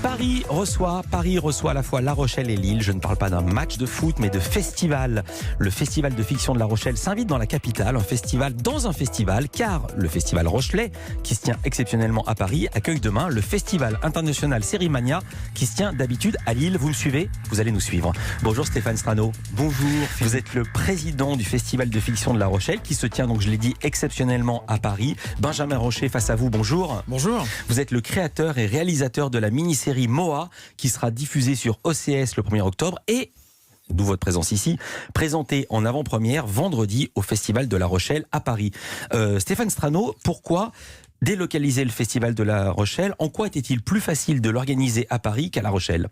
Paris reçoit à la fois La Rochelle et Lille. Je ne parle pas d'un match de foot, mais de festival. Le festival de fiction de La Rochelle s'invite dans la capitale, un festival dans un festival, car le festival Rochelet, qui se tient exceptionnellement à Paris, accueille demain le festival international Sérimania, qui se tient d'habitude à Lille. Vous me suivez ? Vous allez nous suivre. Bonjour Stéphane Strano. Bonjour. Vous êtes le président du festival de fiction de La Rochelle, qui se tient, donc je l'ai dit, exceptionnellement à Paris. Benjamin Rocher face à vous, bonjour. Bonjour. Vous êtes le créateur et réalisateur de la mini-série Moa, qui sera diffusée sur OCS le 1er octobre et, d'où votre présence ici, présentée en avant-première vendredi au Festival de La Rochelle à Paris. Stéphane Strano, pourquoi délocaliser le Festival de La Rochelle ? En quoi était-il plus facile de l'organiser à Paris qu'à La Rochelle ?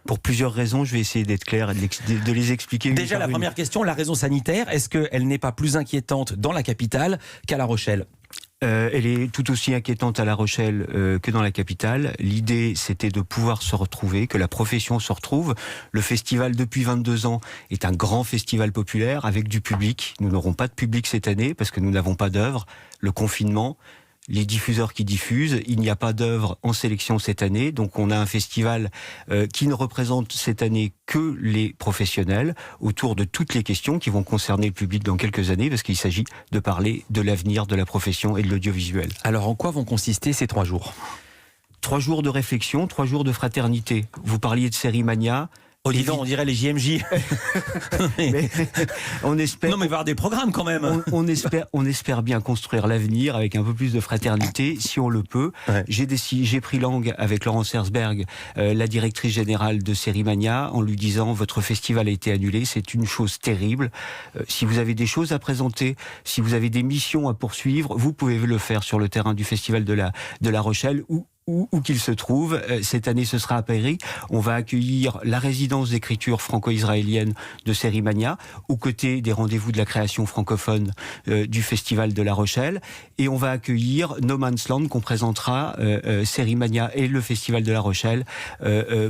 Pour plusieurs raisons, je vais essayer d'être clair et de les expliquer. Déjà, la première question, la raison sanitaire, est-ce qu'elle n'est pas plus inquiétante dans la capitale qu'à La Rochelle ? Elle est tout aussi inquiétante à La Rochelle que dans la capitale. L'idée, c'était de pouvoir se retrouver, que la profession se retrouve. Le festival, depuis 22 ans, est un grand festival populaire avec du public. Nous n'aurons pas de public cette année parce que nous n'avons pas d'œuvre. Le confinement, les diffuseurs qui diffusent, il n'y a pas d'œuvre en sélection cette année, donc on a un festival qui ne représente cette année que les professionnels autour de toutes les questions qui vont concerner le public dans quelques années, parce qu'il s'agit de parler de l'avenir de la profession et de l'audiovisuel. Alors en quoi vont consister ces 3 jours ? 3 jours de réflexion, 3 jours de fraternité. Vous parliez de Sérimania. Oh, dis donc, on dirait les JMJ. Mais on espère. Non, mais il va y avoir des programmes quand même. On espère bien construire l'avenir avec un peu plus de fraternité, si on le peut. Ouais. J'ai pris langue avec Laurence Herzberg, la directrice générale de Sérimania, en lui disant: votre festival a été annulé, c'est une chose terrible. Si vous avez des choses à présenter, si vous avez des missions à poursuivre, vous pouvez le faire sur le terrain du festival de La Rochelle où qu'il se trouve. Cette année, ce sera à Paris. On va accueillir la résidence d'écriture franco-israélienne de Sérimania, aux côtés des rendez-vous de la création francophone du Festival de La Rochelle. Et on va accueillir No Man's Land, qu'on présentera Sérimania et le Festival de La Rochelle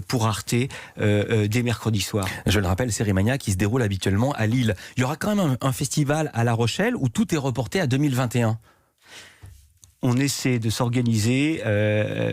pour Arte dès mercredi soir. Je le rappelle, Sérimania qui se déroule habituellement à Lille. Il y aura quand même un festival à La Rochelle où tout est reporté à 2021. On essaie de s'organiser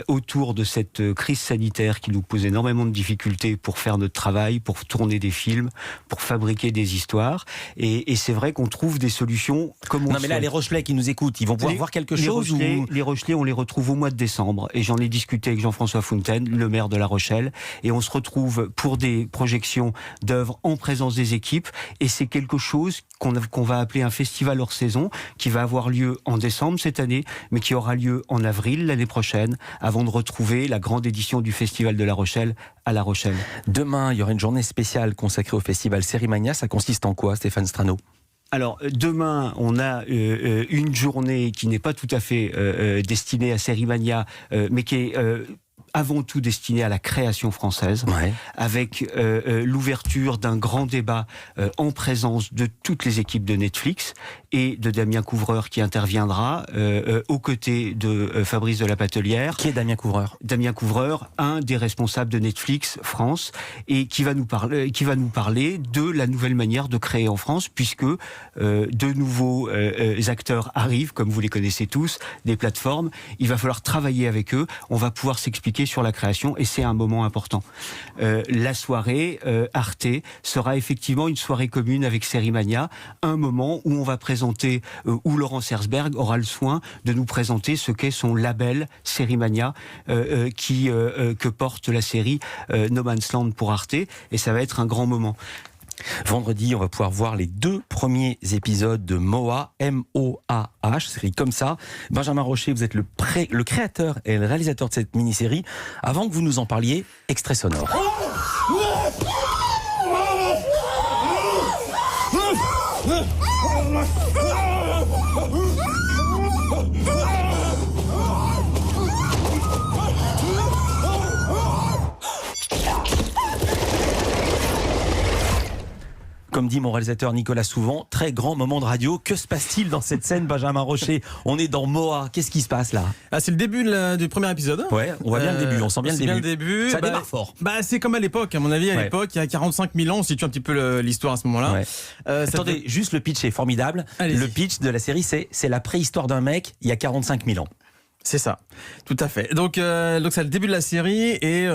autour de cette crise sanitaire qui nous pose énormément de difficultés pour faire notre travail, pour tourner des films, pour fabriquer des histoires. Et c'est vrai qu'on trouve des solutions comme on Non mais là, les Rochelais qui nous écoutent, ils vont pouvoir voir quelque chose Les Rochelais, on les retrouve au mois de décembre. Et j'en ai discuté avec Jean-François Fontaine, le maire de La Rochelle. Et on se retrouve pour des projections d'œuvres en présence des équipes. Et c'est quelque chose qu'on va appeler un festival hors saison, qui va avoir lieu en décembre cette année, mais qui aura lieu en avril l'année prochaine, avant de retrouver la grande édition du Festival de La Rochelle à La Rochelle. Demain, il y aura une journée spéciale consacrée au Festival Sérimania. Ça consiste en quoi, Stéphane Strano ? Alors, demain, on a une journée qui n'est pas tout à fait destinée à Sérimania, mais qui est avant tout destinée à la création française, ouais, avec l'ouverture d'un grand débat en présence de toutes les équipes de Netflix et de Damien Couvreur qui interviendra aux côtés de Fabrice de la Patelière. Qui est Damien Couvreur ? Damien Couvreur, un des responsables de Netflix France, et qui va nous parler de la nouvelle manière de créer en France, puisque de nouveaux acteurs arrivent, comme vous les connaissez tous, des plateformes. Il va falloir travailler avec eux. On va pouvoir s'expliquer sur la création, et c'est un moment important. La soirée Arte sera effectivement une soirée commune avec Sérimania, un moment où on va présenter, où Laurence Herzberg aura le soin de nous présenter ce qu'est son label Sérimania, que porte la série No Man's Land pour Arte, et ça va être un grand moment. Vendredi, on va pouvoir voir les 2 premiers épisodes de Moa, M-O-A-H, série comme ça. Benjamin Rocher, vous êtes le créateur et le réalisateur de cette mini-série. Avant que vous nous en parliez, extrait sonore. Comme dit mon réalisateur Nicolas Souvent, très grand moment de radio. Que se passe-t-il dans cette scène, Benjamin Rocher ? On est dans Moa. Qu'est-ce qui se passe là ? C'est le début du premier épisode. Ouais, on voit bien le début, on sent bien le début. Ça démarre fort. C'est comme à l'époque, à mon avis, l'époque, il y a 45 000 ans, on situe un petit peu l'histoire à ce moment-là. Ouais. Attendez, juste le pitch est formidable. Allez-y. Le pitch de la série, c'est la préhistoire d'un mec il y a 45 000 ans. C'est ça, tout à fait. Donc c'est le début de la série et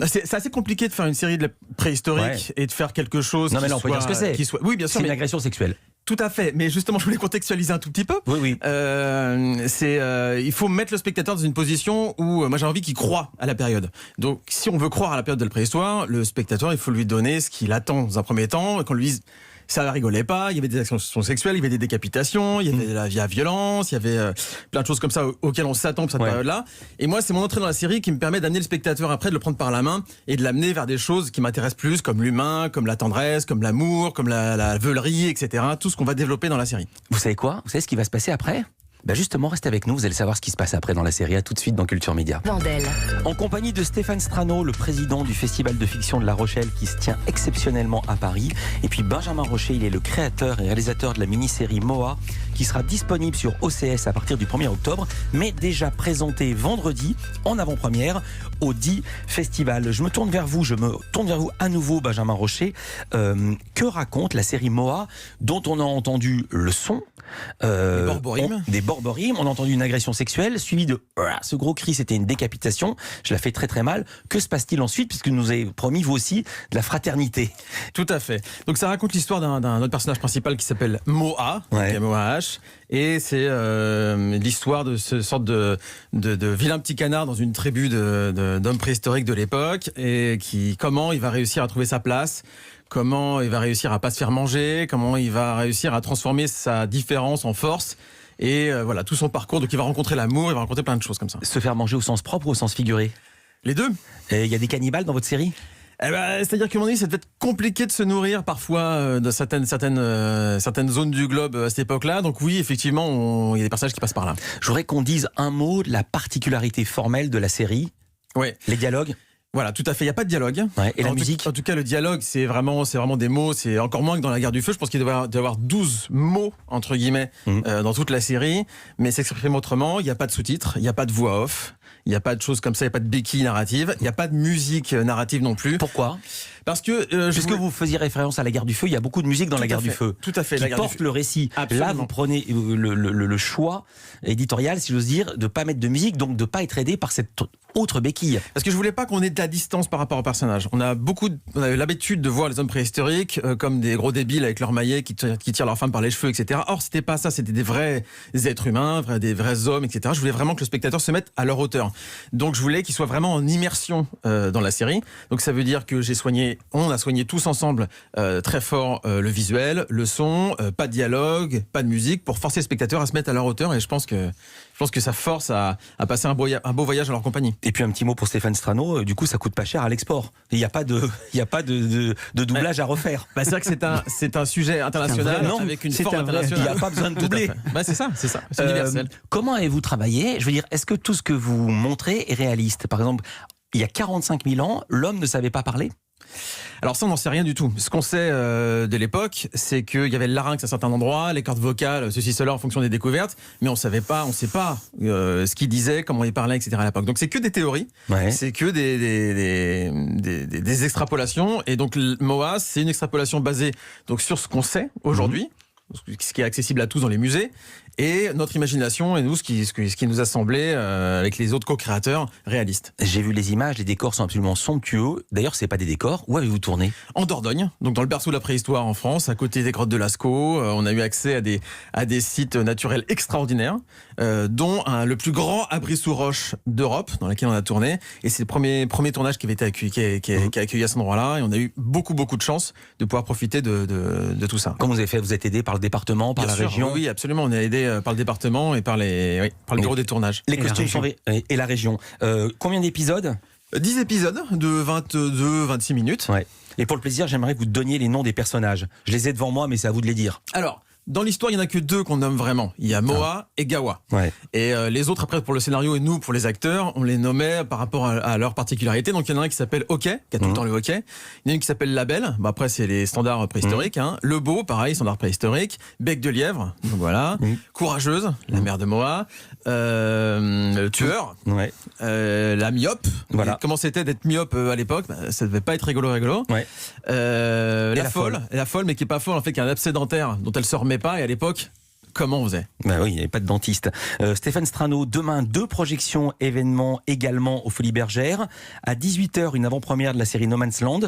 c'est assez compliqué de faire une série de préhistorique et de faire quelque chose. Non mais là on peut dire ce que c'est. Oui, bien sûr. C'est une agression sexuelle. Tout à fait, mais justement je voulais contextualiser un tout petit peu. Oui. Il faut mettre le spectateur dans une position où moi j'ai envie qu'il croie à la période. Donc si on veut croire à la période de la préhistoire, le spectateur il faut lui donner ce qu'il attend dans un premier temps, qu'on lui dise ça rigolait pas, il y avait des actions sexuelles, il y avait des décapitations, il y avait la violence, il y avait plein de choses comme ça auxquelles on s'attend pour cette période-là. Et moi, c'est mon entrée dans la série qui me permet d'amener le spectateur après, de le prendre par la main et de l'amener vers des choses qui m'intéressent plus, comme l'humain, comme la tendresse, comme l'amour, comme la veulerie, etc. Tout ce qu'on va développer dans la série. Vous savez quoi ? Vous savez ce qui va se passer après ? Justement, restez avec nous, vous allez savoir ce qui se passe après dans la série. À tout de suite dans Culture Média. Vandel. En compagnie de Stéphane Strano, le président du Festival de fiction de La Rochelle qui se tient exceptionnellement à Paris. Et puis Benjamin Rocher, il est le créateur et réalisateur de la mini-série Moa qui sera disponible sur OCS à partir du 1er octobre, mais déjà présenté vendredi en avant-première au 10 Festival. Je me tourne vers vous à nouveau, Benjamin Rocher. Que raconte la série Moa dont on a entendu le son des borborîmes, on a entendu une agression sexuelle suivie de ce gros cri, c'était une décapitation, je la fais très très mal. Que se passe-t-il ensuite, puisque nous avez promis vous aussi de la fraternité? Tout à fait. Donc ça raconte l'histoire d'un autre personnage principal qui s'appelle Moa, M-O-A-H, et c'est l'histoire de ce sorte de vilain petit canard dans une tribu d'hommes préhistoriques de l'époque, et comment il va réussir à trouver sa place, comment il va réussir à pas se faire manger, comment il va réussir à transformer sa différence en force. Et voilà, tout son parcours. Donc il va rencontrer l'amour, il va rencontrer plein de choses comme ça. Se faire manger au sens propre ou au sens figuré? Les deux. Et il y a des cannibales dans votre série? C'est-à-dire qu'à un moment donné, ça devait être compliqué de se nourrir parfois dans certaines zones du globe à cette époque-là. Donc oui, effectivement, il y a des personnages qui passent par là. Je voudrais qu'on dise un mot de la particularité formelle de la série. Ouais. Les dialogues. Voilà, tout à fait. Il n'y a pas de dialogue. Ouais, et la musique. En tout cas, le dialogue, c'est vraiment des mots. C'est encore moins que dans La Guerre du Feu. Je pense qu'il doit y avoir 12 mots, entre guillemets, dans toute la série. Mais c'est s'exprime autrement. Il n'y a pas de sous-titres. Il n'y a pas de voix off. Il n'y a pas de choses comme ça. Il n'y a pas de béquille narrative. Il n'y a pas de musique narrative non plus. Pourquoi ? Parce que puisque vous faisiez référence à La Guerre du Feu, il y a beaucoup de musique dans La Guerre du Feu. Tout à fait. Qui porte le récit. Absolument. Là, vous prenez le choix éditorial, si j'ose dire, de ne pas mettre de musique, donc de ne pas être aidé par cette autre béquille. Parce que je voulais pas qu'on ait de la distance par rapport au personnage. On a l'habitude de voir les hommes préhistoriques comme des gros débiles avec leurs maillets qui tirent leurs femmes par les cheveux, etc. Or, c'était pas ça. C'était des vrais êtres humains, des vrais hommes, etc. Je voulais vraiment que le spectateur se mette à leur hauteur. Donc, je voulais qu'il soit vraiment en immersion dans la série. Donc, ça veut dire que on a soigné tous ensemble très fort le visuel, le son, pas de dialogue, pas de musique, pour forcer le spectateur à se mettre à leur hauteur. Et je pense que ça force à passer un beau voyage à leur compagnie. Et puis un petit mot pour Stéphane Strano, du coup ça coûte pas cher à l'export. Il n'y a pas de doublage à refaire. C'est vrai que c'est un sujet international avec une forme internationale. Il n'y a pas besoin de doubler. C'est ça. C'est universel. Comment avez-vous travaillé ? Je veux dire, est-ce que tout ce que vous montrez est réaliste ? Par exemple, il y a 45 000 ans, l'homme ne savait pas parler ? Alors ça, on n'en sait rien du tout. Ce qu'on sait de l'époque, c'est qu'il y avait le larynx à certains endroits, les cordes vocales, ceci, cela, en fonction des découvertes, mais on ne sait pas ce qu'il disait, comment il parlait, etc. à l'époque. Donc c'est que des théories, c'est que des extrapolations, et donc Moa, c'est une extrapolation basée donc sur ce qu'on sait aujourd'hui, ce qui est accessible à tous dans les musées, et notre imagination et nous, ce qui nous a semblé avec les autres co-créateurs réalistes. J'ai vu les images, les décors sont absolument somptueux. D'ailleurs, c'est pas des décors. Où avez-vous tourné ? En Dordogne, donc dans le berceau de la préhistoire en France, à côté des grottes de Lascaux. On a eu accès à des sites naturels extraordinaires, dont le plus grand abri sous roche d'Europe, dans lequel on a tourné. Et c'est le premier tournage qui avait été accueilli à cet endroit-là. Et on a eu beaucoup de chance de pouvoir profiter de tout ça. Comment vous avez fait ? Vous êtes aidé par le département, par la région ? Oui, absolument. On est aidé par le département et par le bureau des tournages. Les costumes sont... Et la région. Combien d'épisodes ? 10 épisodes de 22-26 minutes. Ouais. Et pour le plaisir, j'aimerais que vous donniez les noms des personnages. Je les ai devant moi, mais c'est à vous de les dire. Alors, dans l'histoire, il n'y en a que 2 qu'on nomme vraiment. Il y a Moa et Gawa. Ouais. Et les autres, après, pour le scénario et nous, pour les acteurs, on les nommait par rapport à leur particularité. Donc, il y en a un qui s'appelle Hockey, qui a tout le temps le hockey. Il y en a une qui s'appelle Label. Après, c'est les standards préhistoriques. Le Beau, pareil, standard préhistorique. Bec de lièvre. Donc, voilà. Courageuse, la mère de Moa. Le tueur. Ouais. La myope. Voilà. Et comment c'était d'être myope à l'époque ? Ça devait pas être rigolo. Ouais. La folle. La folle, mais qui est pas folle, en fait, qui a un abcès dentaire dont elle se remet pas, et à l'époque, comment on faisait. Bah oui, il n'y avait pas de dentiste. Stéphane Strano, demain, 2 projections événements également aux Folies Bergères. À 18h, une avant-première de la série No Man's Land.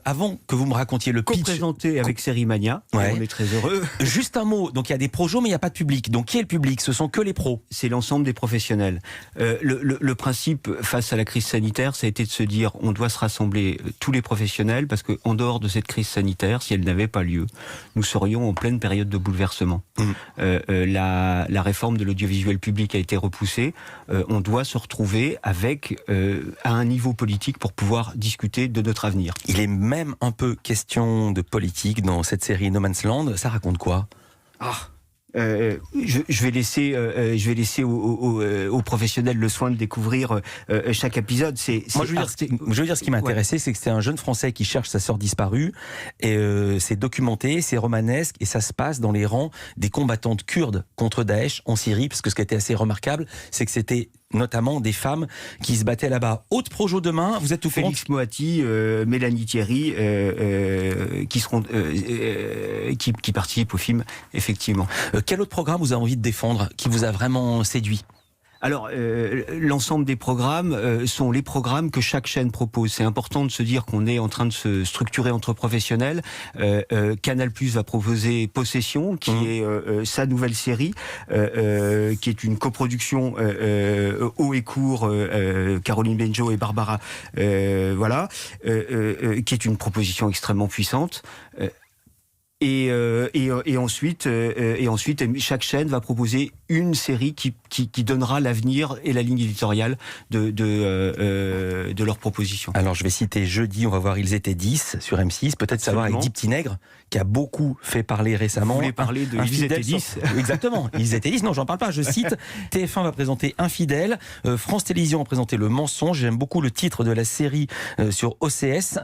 Avant que vous me racontiez le pitch... Co-présenté avec Série Mania, Ouais. on est très heureux. Juste un mot, donc il y a des projos mais il n'y a pas de public. Donc qui est le public? Ce sont que les pros. C'est l'ensemble des professionnels. Le principe face à la crise sanitaire, ça a été de se dire on doit se rassembler tous les professionnels parce qu'en dehors de cette crise sanitaire, si elle n'avait pas lieu, nous serions en pleine période de bouleversement. La réforme de l'audiovisuel public a été repoussée. On doit se retrouver avec à un niveau politique pour pouvoir discuter de notre avenir. Il est même un peu question de politique dans cette série No Man's Land. Ça raconte quoi? Je vais laisser aux professionnels le soin de découvrir chaque épisode. Moi, je veux dire, ce qui m'a intéressé, c'est que c'est un jeune Français qui cherche sa sœur disparue. Et c'est documenté, c'est romanesque, et ça se passe dans les rangs des combattantes kurdes contre Daesh en Syrie. Parce que ce qui était assez remarquable, c'est que c'était notamment des femmes qui se battaient là-bas. Autre projo demain, vous êtes tout Félix Moati, Mélanie Thierry, qui participent au film, effectivement. Quel autre programme vous avez envie de défendre, qui vous a vraiment séduit? Alors, l'ensemble des programmes sont les programmes que chaque chaîne propose. C'est important de se dire qu'on est en train de se structurer entre professionnels. Canal+ va proposer Possession, qui est sa nouvelle série, qui est une coproduction haut et court, Caroline Benjo et Barbara, qui est une proposition extrêmement puissante. Et ensuite, chaque chaîne va proposer une série qui donnera l'avenir et la ligne éditoriale de leur proposition. Alors, je vais citer jeudi, on va voir Ils étaient 10 sur M6, peut-être savoir avec 10 petits nègres, qui a beaucoup fait parler récemment. Vous voulez parler de Ils étaient 10 ? Exactement, Ils étaient 10, non, j'en parle pas, je cite. TF1 va présenter Infidèle, France Télévisions va présenter Le Mensonge, j'aime beaucoup le titre de la série sur OCS,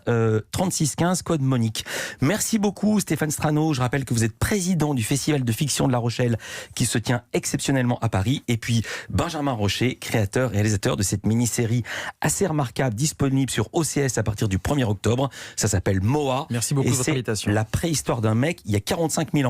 3615 Code Monique. Merci beaucoup Stéphane Strano, je rappelle que vous êtes président du Festival de Fiction de La Rochelle, qui se tient exceptionnellement à Paris, et puis Benjamin Rocher, créateur et réalisateur de cette mini-série assez remarquable, disponible sur OCS à partir du 1er octobre. Ça s'appelle Moa. Merci beaucoup de votre invitation. La préhistoire d'un mec il y a 45 000 ans.